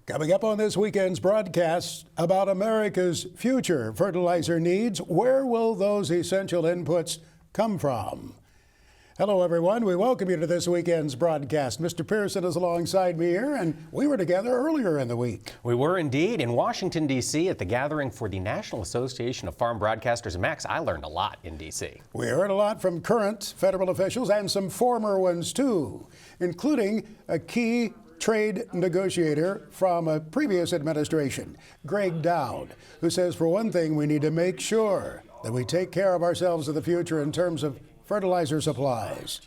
Coming up on this weekend's broadcast about America's future fertilizer needs, where will those essential inputs come from? Hello, everyone. We welcome you to this weekend's broadcast. Mr. Pearson is alongside me here, and we were together earlier in the week. We were indeed in Washington, D.C. at the gathering for the National Association of Farm Broadcasters. And Max, I learned a lot in D.C. We heard a lot from current federal officials and some former ones, too, including a key trade negotiator from a previous administration, Gregg Doud, who says, for one thing, we need to make sure that we take care of ourselves in the future in terms of fertilizer supplies.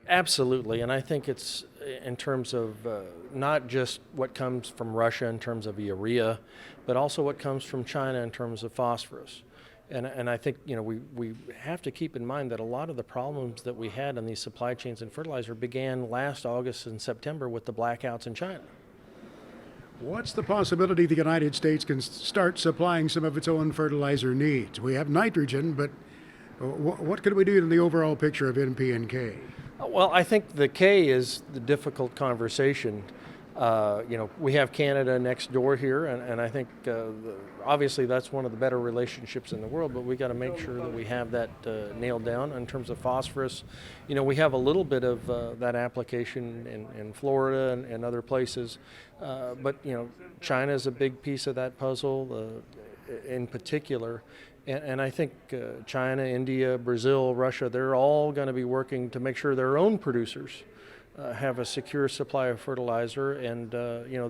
Absolutely, and I think it's in terms of not just what comes from Russia in terms of urea, but also what comes from China in terms of phosphorus. And I think, we have to keep in mind that a lot of the problems that we had in these supply chains in fertilizer began last August and September with the blackouts in China. What's the possibility the United States can start supplying some of its own fertilizer needs? We have nitrogen, but what could we do in the overall picture of NP and K? Well, I think the K is the difficult conversation. We have Canada next door here, and I think obviously that's one of the better relationships in the world, but we got to make sure that we have that nailed down. In terms of phosphorus, we have a little bit of that application in Florida and other places, but China is a big piece of that puzzle in particular. And I think China, India, Brazil, Russia, they're all going to be working to make sure their own producers have a secure supply of fertilizer. And,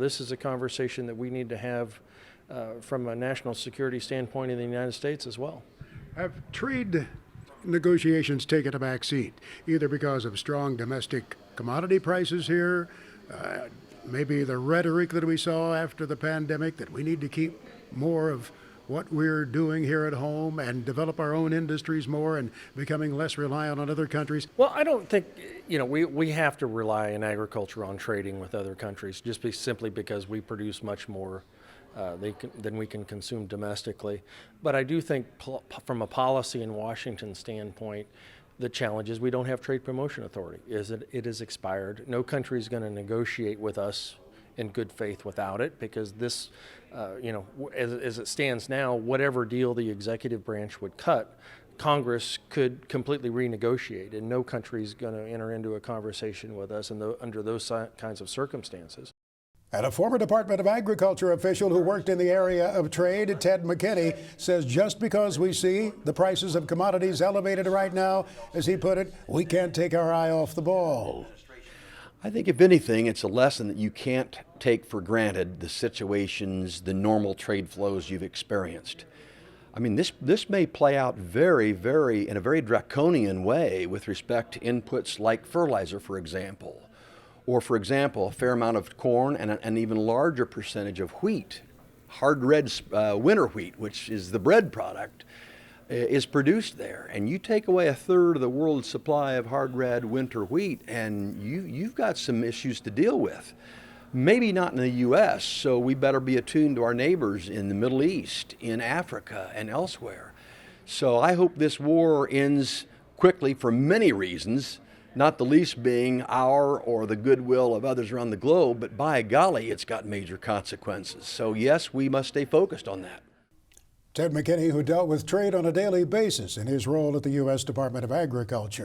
this is a conversation that we need to have from a national security standpoint in the United States as well. Have trade negotiations taken a back seat, either because of strong domestic commodity prices here, maybe the rhetoric that we saw after the pandemic that we need to keep more of what we're doing here at home and develop our own industries more and becoming less reliant on other countries? Well, I don't think, we have to rely in agriculture on trading with other countries simply because we produce much more than we can consume domestically. But I do think from a policy in Washington standpoint, the challenge is we don't have trade promotion authority. It is expired. No country is going to negotiate with us in good faith without it, because this, as it stands now, whatever deal the executive branch would cut, Congress could completely renegotiate, and no country is going to enter into a conversation with us under those kinds of circumstances. And a former Department of Agriculture official who worked in the area of trade, Ted McKinney, says just because we see the prices of commodities elevated right now, as he put it, we can't take our eye off the ball. I think if anything, it's a lesson that you can't take for granted the situations, the normal trade flows you've experienced. I mean, this may play out in a very draconian way with respect to inputs like fertilizer, for example, or, for example, a fair amount of corn and an even larger percentage of wheat, hard red winter wheat, which is the bread product, is produced there. And you take away a third of the world's supply of hard red winter wheat, and you've got some issues to deal with. Maybe not in the U.S., so we better be attuned to our neighbors in the Middle East, in Africa, and elsewhere. So I hope this war ends quickly for many reasons, not the least being our or the goodwill of others around the globe, but by golly, it's got major consequences. So yes, we must stay focused on that. Ted McKinney, who dealt with trade on a daily basis in his role at the U.S. Department of Agriculture.